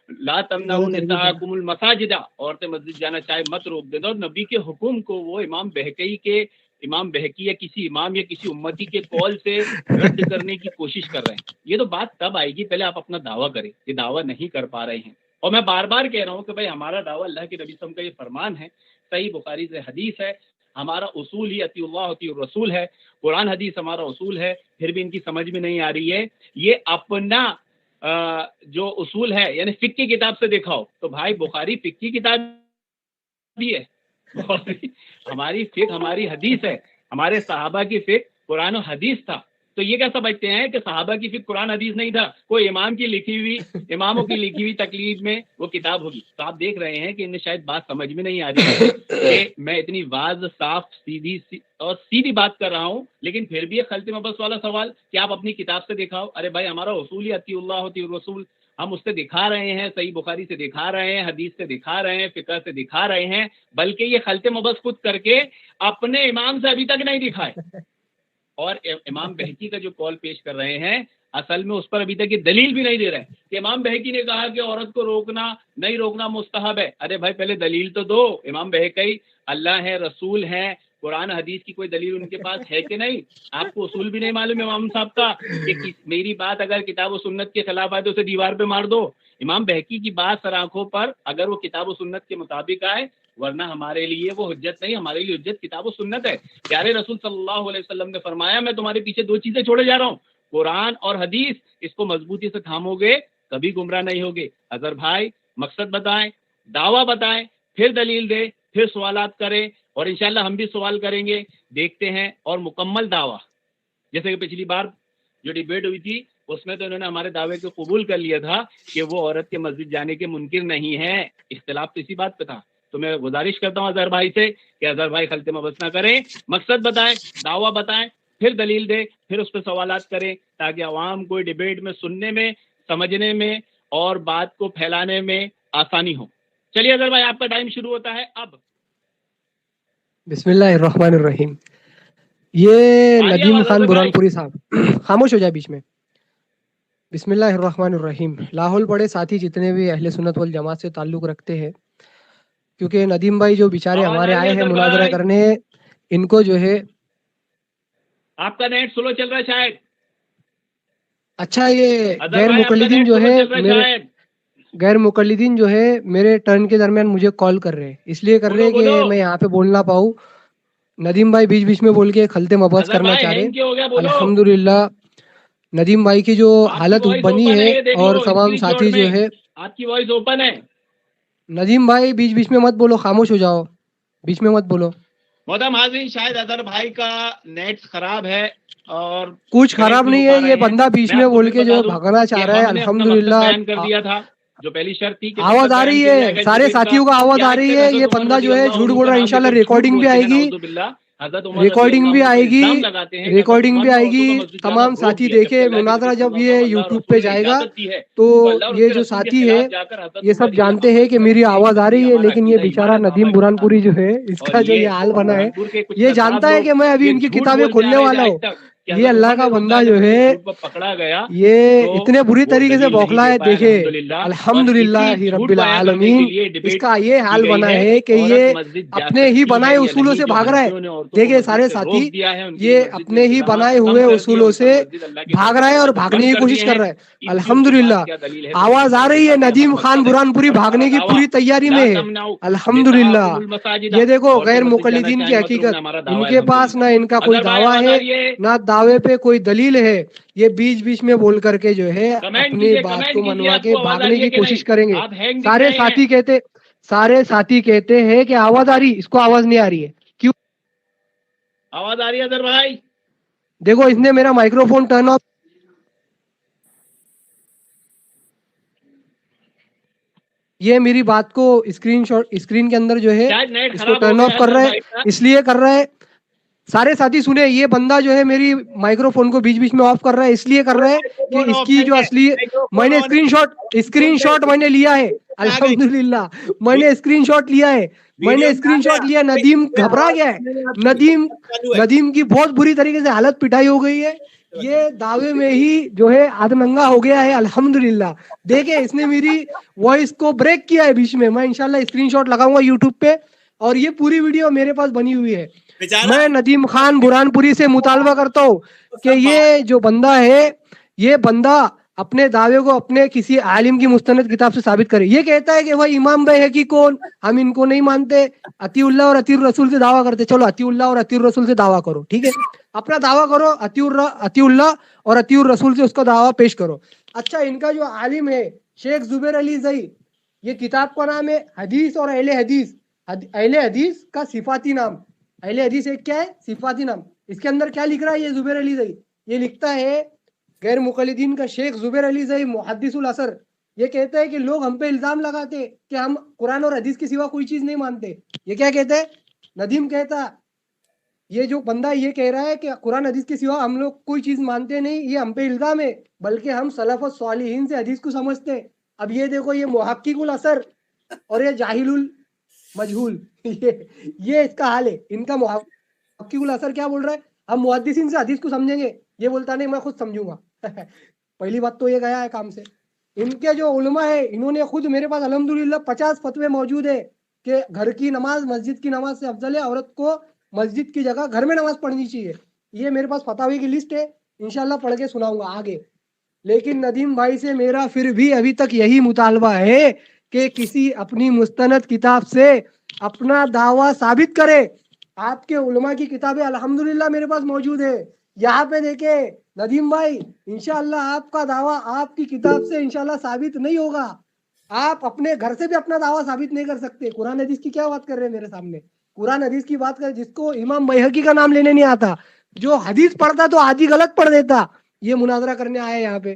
لا تمنعوا نساءکم المساجد, عورتیں مسجد جانا چاہے مت روک دے. اور نبی کے حکم کو وہ امام بہقی یا کسی امام یا کسی امتی کے قول سے رد کرنے کی کوشش کر رہے ہیں. یہ تو بات تب آئے گی, پہلے آپ اپنا دعویٰ کریں. یہ دعویٰ نہیں کر پا رہے ہیں. اور میں بار بار کہہ رہا ہوں کہ بھائی ہمارا دعویٰ اللہ کے نبی صلی اللہ علیہ وسلم کا یہ فرمان ہے, صحیح بخاری سے حدیث ہے, ہمارا اصول ہی اطیع اللہ اطیع الرسول ہے, قرآن حدیث ہمارا اصول ہے. پھر بھی ان کی سمجھ میں نہیں آ رہی ہے. یہ اپنا جو اصول ہے یعنی فقہ کی کتاب سے دکھاؤ. تو بھائی بخاری فقہ کی کتاب بھی ہے, ہماری فقہ ہماری حدیث ہے. ہمارے صحابہ کی فقہ قرآن و حدیث تھا. تو یہ کیا سمجھتے ہیں کہ صحابہ کی فقہ قرآن حدیث نہیں تھا, کوئی اماموں کی لکھی ہوئی تکلیف میں وہ کتاب ہوگی. تو آپ دیکھ رہے ہیں کہ انہیں شاید بات سمجھ میں نہیں آ رہی ہے کہ میں اتنی واضح صاف سیدھی بات کر رہا ہوں, لیکن پھر بھی یہ خلط مبحث والا سوال کہ آپ اپنی کتاب سے دکھاؤ. ارے بھائی ہمارا اصول ہی اطیع اللہ اطیع الرسول, ہم اس سے دکھا رہے ہیں, صحیح بخاری سے دکھا رہے ہیں, حدیث سے دکھا رہے ہیں, فقہ سے دکھا رہے ہیں, بلکہ یہ خلط مبحث خود کر کے اپنے امام سے ابھی تک نہیں دکھائے. اور امام بہقی کا جو قول پیش کر رہے ہیں اصل میں اس پر ابھی تک یہ دلیل بھی نہیں دے رہے کہ امام بہقی نے کہا کہ عورت کو روکنا نہیں روکنا مستحب ہے. ارے بھائی پہلے دلیل تو دو. امام بہقی اللہ ہے, رسول ہیں, قرآن حدیث کی کوئی دلیل ان کے پاس ہے کہ نہیں؟ آپ کو اصول بھی نہیں معلوم امام صاحب کا کہ میری بات اگر کتاب و سنت کے خلاف آئے تو اسے دیوار پہ مار دو. امام بہقی کی بات سر آنکھوں پر اگر وہ کتاب و سنت کے مطابق آئے, ورنہ ہمارے لیے وہ حجت نہیں, ہمارے لیے حجت کتاب و سنت ہے. پیارے رسول صلی اللہ علیہ وسلم نے فرمایا میں تمہارے پیچھے 2 چیزیں چھوڑے جا رہا ہوں, قرآن اور حدیث. اس کو مضبوطی سے تھامو گے کبھی گمراہ نہیں ہوگے. اظہر بھائی مقصد بتائیں, دعویٰ بتائیں, پھر دلیل دیں, پھر سوالات کریں, اور انشاءاللہ ہم بھی سوال کریں گے, دیکھتے ہیں. اور مکمل دعویٰ, جیسے کہ پچھلی بار جو ڈیبیٹ ہوئی تھی اس میں تو انہوں نے ہمارے دعوے کو قبول کر لیا تھا کہ وہ عورت کے مسجد جانے کے منکر نہیں ہیں. اختلاف تو اسی بات پہ تھا. تو میں گزارش کرتا ہوں اظہر بھائی سے کہ اظہر بھائی خلط مبحث نہ کریں, مقصد بتائیں, دعویٰ بتائیں, پھر دلیل دیں, پھر اس پہ سوالات کریں, تاکہ عوام کو ڈیبیٹ میں سننے میں, سمجھنے میں اور بات کو پھیلانے میں آسانی ہو. چلیے اظہر بھائی آپ کا ٹائم شروع ہوتا ہے اب. بسم اللہ الرحمن الرحیم. یہ ندیم خان برہانپوری صاحب خاموش ہو جائے بیچ میں. بسم اللہ الرحمن الرحیم. لاہور پڑے ساتھی جتنے بھی اہل سنت والجماعت سے تعلق رکھتے ہیں, کیونکہ ندیم بھائی جو بیچارے ہمارے آئے ہیں مناظرہ کرنے, ان کو جو ہے آپ کا نیٹ سلو چل رہا ہے شاید. اچھا یہ غیر مقلدین جو ہے میرے ٹرن کے درمیان مجھے کال کر رہے ہیں, اس لیے کر رہے ہیں کہ میں یہاں پہ بول نہ پاؤں. ندیم بھائی بیچ بیچ میں بول کے خلط مبحث کرنا چاہ رہے ہیں. الحمدللہ ندیم بھائی کی جو حالت بنی ہے اور تمام ساتھی جو ہے. آپ کی وائس اوپن ہے. ندیم بھائی بیچ بیچ میں مت بولو, خاموش ہو جاؤ, بیچ میں مت بولو. محترم حاضرین, شاید اظہر بھائی کا نیٹ خراب ہے اور کچھ خراب نہیں ہے. یہ بندہ بیچ میں بول کے جو بھاگنا چاہ رہا ہے. الحمدللہ کر دیا تھا جو پہلی شرط تھی. آواز آ رہی ہے, سارے ساتھیوں کو آواز آ رہی ہے. یہ بندہ جو ہے جھوٹ بول رہا ہے. انشاءاللہ ریکارڈنگ بھی آئے گی, ریکارڈنگ بھی آئے گی, ریکارڈنگ بھی آئے گی. تمام ساتھی دیکھے مناظرہ جب یہ یوٹیوب پہ جائے گا تو یہ جو ساتھی ہے یہ سب جانتے ہیں کہ میری آواز آ رہی ہے. لیکن یہ بیچارہ ندیم برہانپوری جو ہے, اس کا جو یہ حال بنا ہے, یہ جانتا ہے کہ میں ابھی ان کی کتابیں کھولنے والا ہوں. یہ اللہ کا بندہ جو ہے پکڑا گیا, یہ اتنے بری طریقے سے بوکھلا ہے. دیکھے الحمدللہ رب العالمین, اس کا یہ حال بنا ہے کہ یہ اپنے ہی بنائے اصولوں سے بھاگ رہا ہے. دیکھے سارے ساتھی, یہ اپنے ہی بنائے ہوئے اصولوں سے بھاگ رہا ہے اور بھاگنے کی کوشش کر رہا ہے. الحمدللہ آواز آ رہی ہے, ندیم خان برہانپوری بھاگنے کی پوری تیاری میں ہے. الحمدللہ یہ دیکھو غیر مقلدین کی حقیقت, ان کے پاس نہ ان کا کوئی دعویٰ ہے نہ دعوے پہ کوئی دلیل ہے. یہ بیچ بیچ میں بول کر کے جو ہے اپنی بات کو منوا کے بھاگنے کی کوشش کریں گے. سارے ساتھی کہتے ہیں کہ آواز آ رہی, اس کو آواز نہیں آ رہی ہے. کیوں آواز آ رہی ہے اظہر بھائی؟ دیکھو اس نے میرا مائکرو فون ٹرن آف, یہ میری بات کو اسکرین کے اندر جو ہے اس کو ٹرن آف کر رہا ہے, اس لیے کر رہا ہے. سارے ساتھی سنے, یہ بندہ جو ہے میری مائکرو فون کو بیچ بیچ میں آف کر رہا ہے, اس لیے کر رہا ہے کہ اس کی جو اصلی, میں نے اسکرین شاٹ میں نے لیا ہے. الحمدللہ میں نے اسکرین شاٹ لیا ہے, میں نے اسکرین شاٹ لیا. ندیم گھبرا گیا ہے, ندیم کی بہت بری طریقے سے حالت پٹائی ہو گئی ہے. یہ دعوے میں ہی جو ہے آدھ ننگا ہو گیا ہے. الحمدللہ دیکھیں اس نے میری وائس کو بریک کیا ہے بیچ میں. میں انشاءاللہ اسکرین شاٹ لگاؤں گا یوٹیوب پہ, اور یہ پوری ویڈیو میرے پاس بنی ہوئی ہے. میں ندیم خان برہانپوری سے مطالبہ کرتا ہوں کہ یہ جو بندہ ہے, یہ بندہ اپنے دعوے کو اپنے کسی عالم کی مستند کتاب سے ثابت کرے. یہ کہتا ہے کہ وہ امام بیہقی کون, ہم ان کو نہیں مانتے, اطیع اللہ اور اطیع الرسول سے دعویٰ کرتے. چلو اطیع اللہ اور اطیع الرسول سے دعویٰ کرو, ٹھیک ہے, اپنا دعویٰ کرو, اطیع اللہ اور اطیع الرسول سے اس کا دعویٰ پیش کرو. اچھا ان کا جو عالم ہے شیخ زبیر علی زئی, یہ کتاب کا نام ہے حدیث اور اہل حدیث. اہل حدیث کا صفاتی نام, اہل حدیث ایک کیا ہے صفاتی نام. اس کے اندر کیا لکھ رہا ہے یہ زبیر علی زئی, یہ لکھتا ہے غیر مقلدین کا شیخ زبیر علی زئی محدث العصر. یہ کہتا ہے کہ لوگ ہم پہ الزام لگاتے کہ ہم قرآن اور حدیث کے سوا کوئی چیز نہیں مانتے. یہ کیا کہتا ہے, ندیم کہتا, یہ جو بندہ یہ کہہ رہا ہے کہ قرآن حدیث کے سوا ہم لوگ کوئی چیز مانتے نہیں, یہ ہم پہ الزام ہے, بلکہ ہم سلف الصالحین سے حدیث کو سمجھتے ہیں. اب یہ دیکھو یہ محقق الاثر اور یہ جاہل المجہول, یہ اس کا حال ہے. ان کا محقق الاثر کیا بول رہا ہے, ہم محدثین سے حدیث کو سمجھیں گے, یہ بولتا نہیں میں خود سمجھوں گا. پہلی بات تو یہ گیا ہے کام سے. ان کے جو علماء ہے انہوں نے خود, میرے پاس الحمدللہ 50 فتوے موجود ہے کہ گھر کی نماز مسجد کی نماز سے افضل ہے, عورت کو مسجد کی جگہ گھر میں نماز پڑھنی چاہیے. یہ میرے پاس فتاوی کی لسٹ ہے, انشاءاللہ پڑھ کے سناؤں گا آگے. لیکن ندیم بھائی سے میرا پھر بھی ابھی تک یہی مطالبہ ہے کہ کسی اپنی مستند کتاب سے اپنا دعویٰ ثابت کرے. آپ کے علماء کی کتابیں الحمدللہ میرے پاس موجود ہے. یہاں پہ دیکھیں ندیم بھائی, انشاءاللہ آپ کا دعویٰ آپ کی کتاب سے انشاءاللہ ثابت نہیں ہوگا. آپ اپنے گھر سے بھی اپنا دعویٰ ثابت نہیں کر سکتے. قرآن حدیث کی کیا بات کر رہے ہیں میرے سامنے, قرآن حدیث کی بات کر, جس کو امام بیہقی کا نام لینے نہیں آتا, جو حدیث پڑھتا تو آدھی غلط پڑھ دیتا, یہ مناظرہ کرنے آئے یہاں پہ.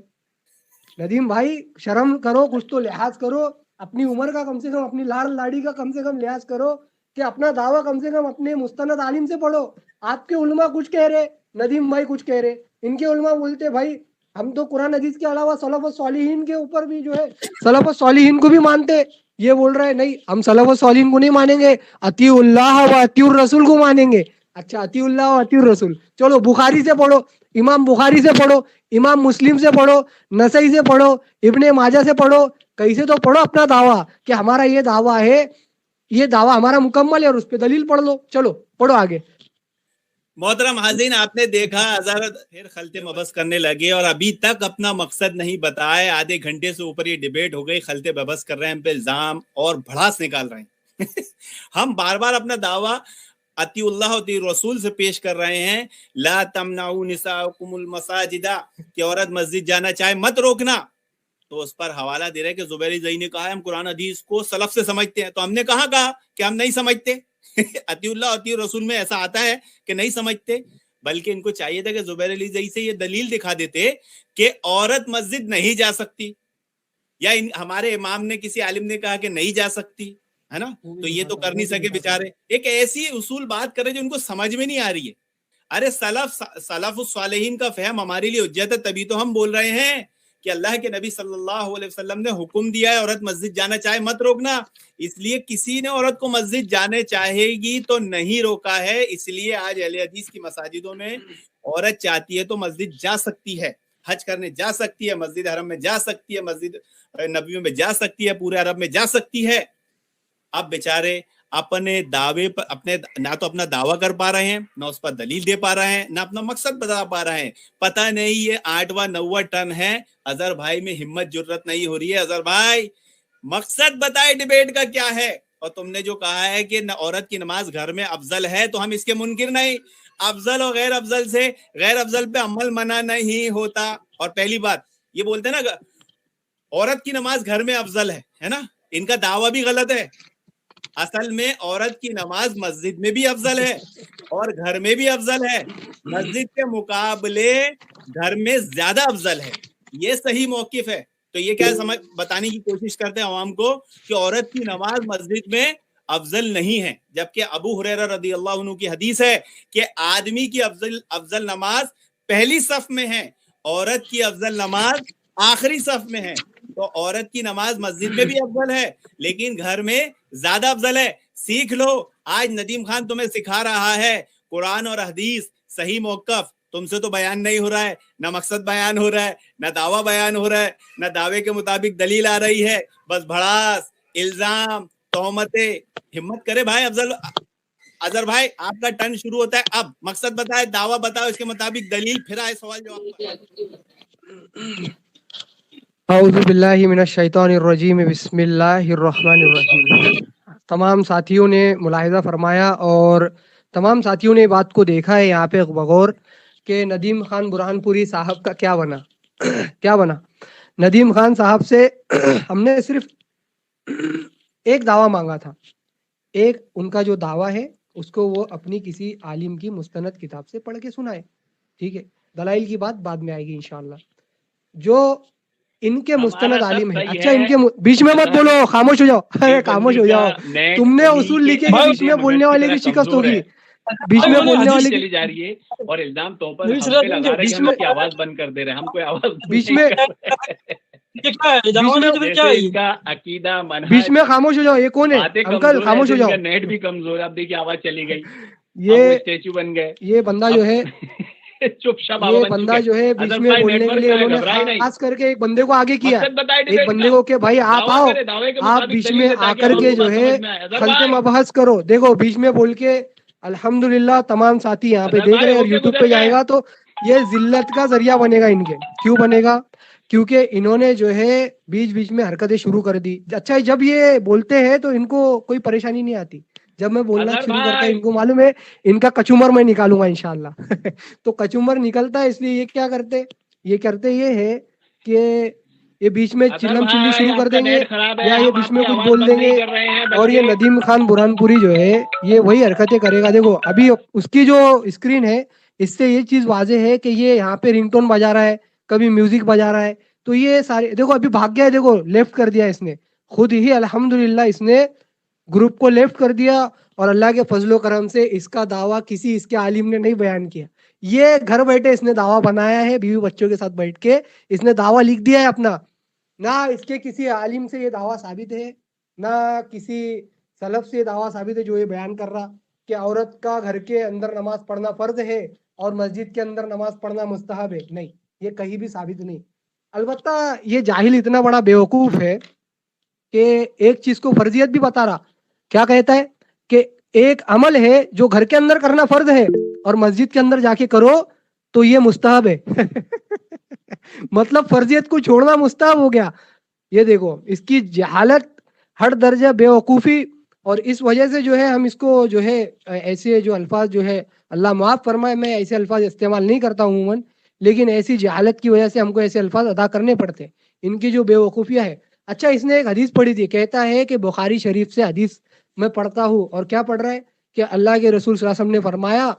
ندیم بھائی شرم کرو, کچھ تو لحاظ کرو, اپنی عمر کا کم سے کم, اپنی لاڑ لاڑی کا کم سے کم لحاظ کرو کہ اپنا دعویٰ کم سے کم اپنے مستند عالم سے پڑھو. آپ کے علماء کچھ کہہ رہے, ندیم بھائی کچھ کہہ رہے, ان کے علماء بولتے بھائی ہم تو قرآن حدیث کے علاوہ سلف الصالحین کے اوپر بھی جو ہے سلف الصالحین کو بھی مانتے. یہ بول رہا ہے نہیں ہم سلف و صالحین کو نہیں مانیں گے, اطیع اللہ و اطیع الرسول کو مانیں گے. اچھا اطیع اللہ و اطیع الرسول, چلو بخاری سے پڑھو, امام بخاری سے پڑھو, امام مسلم سے پڑھو, نسائی سے پڑھو, ابن ماجہ سے پڑھو, کہیں سے تو پڑھو اپنا دعویٰ کہ ہمارا یہ دعویٰ ہے, یہ دعویٰ ہمارا مکمل ہے, اور اس پہ دلیل پڑھ لو. چلو پڑھو آگے. محترم حاضرین, آپ نے دیکھا حضرت پھر خلط مبحث کرنے لگے اور ابھی تک اپنا مقصد نہیں بتائے. آدھے گھنٹے سے اوپر یہ ڈیبیٹ ہو گئی, خلط مبحث کر رہے ہیں, ہم پہ الزام اور بھڑاس نکال رہے ہیں. ہم بار بار اپنا دعویٰ اطیع اللہ و اطیع رسول سے پیش کر رہے ہیں. لا تمنعوا نساءکم المساجد, کہ عورت مسجد جانا چاہے مت روکنا. تو اس پر حوالہ دے رہے کہ زبیر زئی نے کہا ہے ہم قرآن حدیث کو سلف سے سمجھتے ہیں. تو ہم نے کہا کہ ہم نہیں سمجھتے. اطیع اللہ اطیع رسول میں ایسا آتا ہے کہ نہیں سمجھتے, بلکہ ان کو چاہیے تھا کہ زبیر علی زئی سے یہ دلیل دکھا دیتے کہ عورت مسجد نہیں جا سکتی, یا ہمارے امام نے کسی عالم نے کہا کہ نہیں جا سکتی ہے نا, تو یہ تو کر نہیں سکے بیچارے. ایک ایسی اصول بات کرے جو ان کو سمجھ میں نہیں آ رہی ہے. ارے سلف الصالحین کا فہم ہمارے لیے حجت ہے, تبھی تو ہم بول رہے ہیں کہ اللہ کے نبی صلی اللہ علیہ وسلم نے حکم دیا ہے عورت مسجد جانا چاہے مت روکنا. اس لیے کسی نے عورت کو مسجد جانے چاہے گی تو نہیں روکا ہے. اس لیے آج اہل حدیث کی مساجدوں میں عورت چاہتی ہے تو مسجد جا سکتی ہے, حج کرنے جا سکتی ہے, مسجد حرم میں جا سکتی ہے, مسجد نبیوں میں جا سکتی ہے, پورے عرب میں جا سکتی ہے. اب بیچارے اپنے دعوے پر نہ تو اپنا دعویٰ کر پا رہے ہیں, نہ اس پر دلیل دے پا رہے ہیں, نہ اپنا مقصد بتا پا رہے ہیں. پتہ نہیں یہ 8واں 9واں ٹرن ہے. اظہر بھائی میں ہمت جرت نہیں ہو رہی ہے. اظہر بھائی مقصد بتائے ڈیبیٹ کا کیا ہے. اور تم نے جو کہا ہے کہ عورت کی نماز گھر میں افضل ہے, تو ہم اس کے منکر نہیں. افضل اور غیر افضل سے غیر افضل پہ عمل منع نہیں ہوتا. اور پہلی بات یہ بولتے ہیں نا عورت کی نماز گھر میں افضل ہے نا, ان کا دعویٰ بھی غلط ہے. اصل میں عورت کی نماز مسجد میں بھی افضل ہے اور گھر میں بھی افضل ہے. مسجد کے مقابلے گھر میں زیادہ افضل ہے, یہ صحیح موقف ہے. تو یہ کیا بتانے کی کوشش کرتے ہیں عوام کو کہ عورت کی نماز مسجد میں افضل نہیں ہے, جبکہ ابو ہریرہ رضی اللہ عنہ کی حدیث ہے کہ آدمی کی افضل نماز پہلی صف میں ہے, عورت کی افضل نماز آخری صف میں ہے. تو عورت کی نماز مسجد میں بھی افضل ہے لیکن گھر میں زیادہ افضل ہے. سیکھ لو. آج ندیم خان تمہیں سکھا رہا ہے قرآن اور حدیث صحیح موقف. تم سے تو بیان نہیں ہو رہا ہے, نہ مقصد بیان ہو رہا ہے, نہ دعویٰ بیان ہو رہا ہے, نہ دعوے کے مطابق دلیل آ رہی ہے, بس بھڑاس, الزام, تہمتیں. ہمت کرے بھائی اظہر بھائی, آپ کا ٹرن شروع ہوتا ہے اب. مقصد بتائے, دعویٰ بتاؤ, اس کے مطابق دلیل, پھر آئے سوال جواب. اعوذ باللہ من الشیطان الرجیم, بسم اللہ الرحمن الرحیم. تمام ساتھیوں نے ملاحظہ فرمایا اور تمام ساتھیوں نے بات کو دیکھا ہے یہاں پہ بغور کہ ندیم خان برہان پوری صاحب کا کیا بنا. ندیم خان صاحب سے ہم نے صرف ایک دعویٰ مانگا تھا. ایک ان کا جو دعویٰ ہے اس کو وہ اپنی کسی عالم کی مستند کتاب سے پڑھ کے سنائے. ٹھیک ہے, دلائل کی بات بعد میں آئے گی انشاءاللہ. جو ان کے مستند عالم ہے, اچھا ان کے بیچ میں مت بولو, خاموش ہو جاؤ, خاموش ہو جاؤ. تم نے اصول لکھے کہ بیچ میں بولنے والے کی شکست ہوگی, بیچ میں بولنے والے چلی جا رہی ہے اور الزام تو پر ہم پہ لگا رہے ہیں کہ ہم کی آواز بند کر دے رہے ہیں. ہم کوئی آواز بیچ میں عقیدہ بیچ میں خاموش ہو جاؤ. یہ کون ہے انکل, خاموش ہو جاؤ. نیٹ بھی کمزور ہے, اب دیکھیے آواز چلی گئی, یہ اسٹیچو بن گئے. یہ بندہ جو ہے یہ بندہ جو ہے بیچ میں بولنے کے لیے انہوں نے خاص کر کے ایک بندے کو آگے کیا, ایک بندے کو کہ بھائی آپ آؤ, آپ بیچ میں آ کر کے جو ہے خلط مبحث کرو. دیکھو بیچ میں بول کے الحمدللہ تمام ساتھی یہاں پہ دیکھ رہے ہیں اور یوٹیوب پہ جائے گا تو یہ ذلت کا ذریعہ بنے گا ان کے. کیوں بنے گا؟ کیونکہ انہوں نے جو ہے بیچ میں حرکتیں شروع کر دی. اچھا جب یہ بولتے ہیں تو ان کو کوئی پریشانی نہیں آتی, جب میں بولنا شروع کرتا ہے ان کو معلوم ہے ان کا کچومر میں نکالوں گا انشاءاللہ. تو کچومر نکلتا ہے, اس لیے یہ کیا کرتے, یہ کرتے یہ ہے کہ یہ بیچ میں چلم چلی شروع کر دیں گے یا یہ بیچ میں کچھ بول دیں گے. اور یہ ندیم خان برہان پوری جو ہے یہ وہی حرکتیں کرے گا. دیکھو ابھی اس کی جو اسکرین ہے اس سے یہ چیز واضح ہے کہ یہ یہاں پہ رنگ ٹون بجا رہا ہے, کبھی میوزک بجا رہا ہے. تو یہ سارے دیکھو ابھی بھاگ گیا ہے, دیکھو لیفٹ کر دیا اس نے خود ہی, الحمدللہ اس نے گروپ کو لیفٹ کر دیا. اور اللہ کے فضل و کرم سے اس کا دعویٰ کسی اس کے عالم نے نہیں بیان کیا. یہ گھر بیٹھے اس نے دعویٰ بنایا ہے, بیوی بچوں کے ساتھ بیٹھ کے اس نے دعویٰ لکھ دیا ہے اپنا, نہ اس کے کسی عالم سے یہ دعویٰ ثابت ہے نہ کسی سلف سے دعویٰ ثابت ہے جو یہ بیان کر رہا کہ عورت کا گھر کے اندر نماز پڑھنا فرض ہے اور مسجد کے اندر نماز پڑھنا مستحب ہے. نہیں, یہ کہیں بھی ثابت نہیں. البتہ یہ جاہل اتنا بڑا بیوقوف ہے کہ ایک چیز کو فرضیت بھی بتا رہا. کیا کہتا ہے کہ ایک عمل ہے جو گھر کے اندر کرنا فرض ہے اور مسجد کے اندر جا کے کرو تو یہ مستحب ہے. مطلب فرضیت کو چھوڑنا مستحب ہو گیا. یہ دیکھو اس کی جہالت ہر درجہ بیوقوفی, اور اس وجہ سے جو ہے ہم اس کو جو ہے ایسے جو الفاظ جو ہے اللہ معاف فرمائے, میں ایسے الفاظ استعمال نہیں کرتا ہوں عموماً, لیکن ایسی جہالت کی وجہ سے ہم کو ایسے الفاظ ادا کرنے پڑتے, ان کی جو بیوقوفیاں ہے. اچھا, اس نے ایک حدیث پڑھی تھی, کہتا ہے کہ بخاری شریف سے حدیث میں پڑھتا ہوں, اور کیا پڑھ رہا ہے کہ اللہ کے رسول صلی اللہ علیہ وسلم نے فرمایا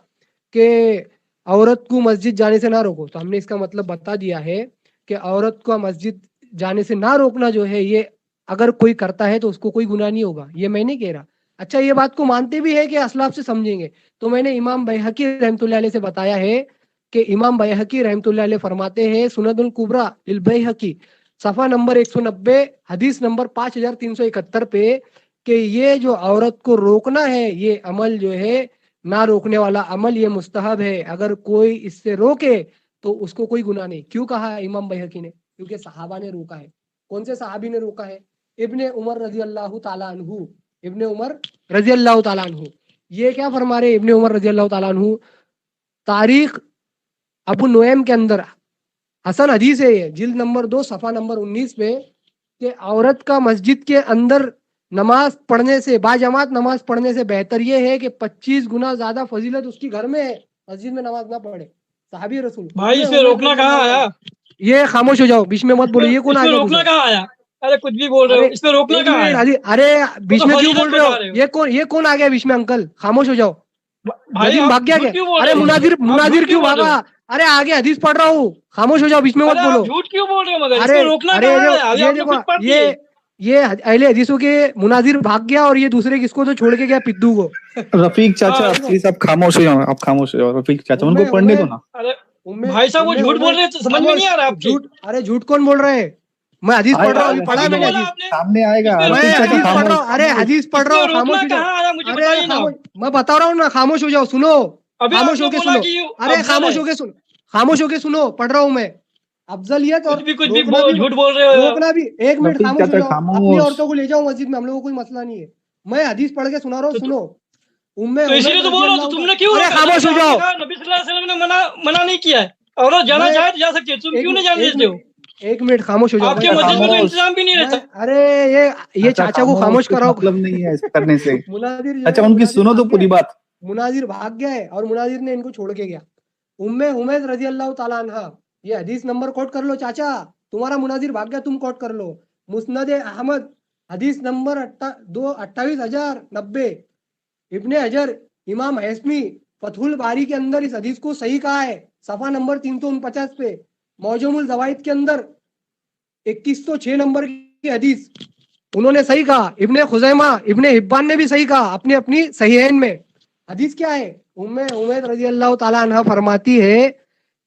کہ عورت کو مسجد جانے سے نہ روکو. تو ہم نے اس کا مطلب بتا دیا ہے کہ عورت کو مسجد جانے سے نہ روکنا جو ہے, یہ اگر کوئی کرتا ہے تو اس کو کوئی گناہ نہیں ہوگا, یہ میں نہیں کہہ رہا. اچھا, یہ بات کو مانتے بھی ہے کہ اسلاف سے سمجھیں گے, تو میں نے امام بیہقی رحمۃ اللہ علیہ سے بتایا ہے کہ امام بیہقی رحمۃ اللہ علیہ فرماتے ہیں سنن الکبریٰ للبیہقی صفحہ نمبر 190 حدیث نمبر 5371 پہ کہ یہ جو عورت کو روکنا ہے یہ عمل جو ہے نہ روکنے والا عمل, یہ مستحب ہے. اگر کوئی اس سے روکے تو اس کو کوئی گناہ نہیں. کیوں کہا ہے امام بیہقی نے؟ کیونکہ صحابہ نے روکا ہے. کون سے صحابی نے روکا ہے؟ ابن عمر رضی اللہ تعالیٰ عنہ. ابن عمر رضی اللہ تعالیٰ عنہ یہ کیا فرما رہے ابن عمر رضی اللہ تعالیٰ عنہ؟ تاریخ ابو نعیم کے اندر حسن حدیث ہے یہ, جلد نمبر 2 صفحہ نمبر 19 پہ, کہ عورت کا مسجد کے اندر نماز پڑھنے سے, باجماعت نماز پڑھنے سے بہتر یہ ہے کہ 25 گنا زیادہ فضیلت اس کی گھر میں ہے, مسجد میں نماز نہ پڑھے. صحابی رسول. بھائی اس میں روکنا کہاں آیا؟ یہ خاموش ہو جاؤ, بیچ میں مت بولو. یہ کون آ گیا؟ روکنا کہاں آیا؟ ارے کچھ بھی بول رہے ہو, اس میں روکنا کہاں آیا؟ ارے بیچ میں کیوں بول رہے ہو؟ یہ کون آ گیا بیچ میں؟ انکل خاموش ہو جاؤ. بھاگ گیا کیا؟ ارے مناظر کیوں بھاگا؟ ارے آگے حدیث پڑھ رہا ہوں, خاموش ہو جاؤ, بیچ میں مت بولو. جھوٹ کیوں بول رہے ہو؟ مگر اس میں روکنا کہاں ہے؟ یہ اہل حدیثوں کے مناظر بھاگ گیا, اور یہ دوسرے کس کو تو چھوڑ کے گیا, پدو کو. رفیق چاچا پلیز آپ خاموش ہو جاؤ, آپ خاموش ہو جاؤ. رفیق چاچا ان کو پڑھنے دو نا. بھائی صاحب وہ جھوٹ بول رہے ہیں, سمجھ میں نہیں آ رہا آپ کی. ارے جھوٹ کون بول رہے ہیں؟ میں حدیث پڑھ رہا ہوں, پڑھا میں نے سامنے آئے گا. میں حدیث پڑھ رہا ہوں. ارے حدیث پڑھ رہا ہوں, خاموش ہو جاؤ. میں بتا رہا ہوں نا, خاموش ہو جاؤ. سنو, خاموش ہو کے سنو. ارے خاموش ہو کے سنو, خاموش ہو کے سنو, پڑھ رہا ہوں میں. افضلیت اور جھوٹ بول رہے ہو. روکنا بھی. ایک منٹ خاموش ہو جاؤ, اپنی عورتوں کو لے جاؤ مسجد میں, ہم لوگوں کو کوئی مسئلہ نہیں ہے. میں حدیث پڑھ کے سنا رہا ہوں, سنو. خاموش ہو جاؤ. نبی صلی اللہ علیہ وسلم نے منع نہیں کیا ہے, عورت جانا چاہے تو جا سکتی ہے, تم کیوں نہیں جانے دیتے ہو؟ ایک منٹ خاموش ہو جاؤ. آپ کے مسجد میں تو انتظام بھی نہیں رہتا. ارے یہ چاچا کو خاموش کراؤ, مطلب نہیں ہے اس کرنے سے. مناظر اچھا ان کی سنو تو پوری بات. مناظر بھاگ گیا ہے, اور مناظر نے ان کو چھوڑ کے گیا. ام حمید رضی اللہ تعالیٰ عنہ, یہ حدیث نمبر کوٹ کر لو چاچا, تمہارا مناظر بھاگ گیا, تم کوٹ کر لو. مسند احمد حدیث نمبر 28090. ابن حجر امام حیثمی فتح الباری کے اندر اس حدیث کو صحیح کہا ہے, صفحہ نمبر 349 پہ. موجم الزوائد کے اندر 2106 نمبر کی حدیث انہوں نے صحیح کہا. ابن خزیمہ ابن حبان نے بھی صحیح کہا اپنی صحیحین میں. حدیث کیا ہے؟ ام حمید رضی اللہ تعالیٰ عنہ فرماتی ہے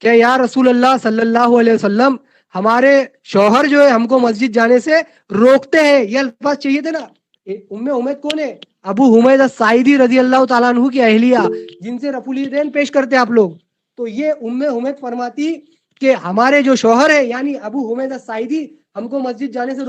کہ یا رسول اللہ صلی اللہ علیہ وسلم, ہمارے شوہر جو ہے ہم کو مسجد جانے سے روکتے ہیں. یہ الفاظ چاہیے تھے نا. ام حمید کون ہے؟ ابو حمید الساعدی رضی اللہ تعالیٰ عنہ کی اہلیہ, جن سے رفع الیدین پیش کرتے آپ لوگ. تو یہ ام حمید فرماتی کہ ہمارے جو شوہر ہے یعنی ابو حمید الساعدی ہم کو مسجد جانے سے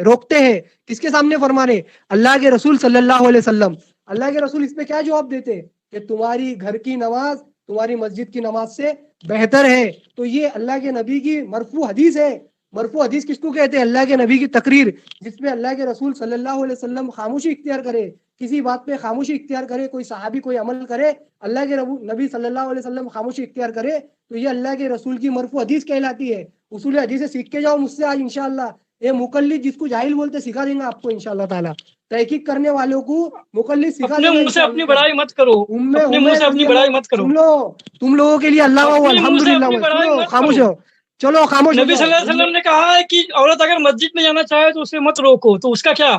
روکتے ہیں. کس کے سامنے فرما رہے؟ اللہ کے رسول صلی اللہ علیہ وسلم. اللہ کے رسول اس پہ کیا جواب دیتے کہ تمہاری گھر کی نماز تمہاری مسجد کی نماز سے بہتر ہے. تو یہ اللہ کے نبی کی مرفوع حدیث ہے. مرفوع حدیث کس کو کہتے ہیں؟ اللہ کے نبی کی تقریر, جس میں اللہ کے رسول صلی اللہ علیہ وسلم خاموشی اختیار کرے, کسی بات پہ خاموشی اختیار کرے, کوئی صحابی کوئی عمل کرے, اللہ کے نبی صلی اللہ علیہ وسلم خاموشی اختیار کرے, تو یہ اللہ کے رسول کی مرفوع حدیث کہلاتی ہے. اصول حدیث سے سیکھ کے جاؤ مجھ سے آج انشاءاللہ. یہ مقلد جس کو جاہل بولتے سکھا دیں گے آپ کو انشاءاللہ تعالی. تحقیق کرنے والوں کو مقلد سکھا دیں گے. منہ سے اپنی بڑائی مت کرو, اپنے منہ سے اپنی بڑائی مت کرو. سن لو, تم لوگوں کے لیے اللہ الحمدللہ. خاموش ہو, چلو خاموش. نبی صلی اللہ علیہ وسلم نے کہا ہے کہ عورت اگر مسجد میں جانا چاہے تو اسے مت روکو, تو اس کا کیا؟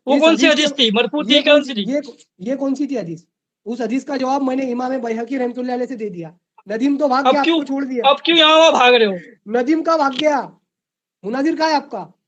وہ کون سی حدیث تھی؟ مرفوع تھی کون سی تھی؟ یہ کون سی تھی حدیث؟ اس حدیث کا جواب میں نے امام بیہقی رحمۃ اللہ علیہ سے دے دیا. ندیم تو بھاگ گیا, آپ کو چھوڑ دیا. اب کیوں یہاں بھاگ رہے ہو؟ ندیم کا بھاگ گیا. مناظر کہاں ہے آپ کا؟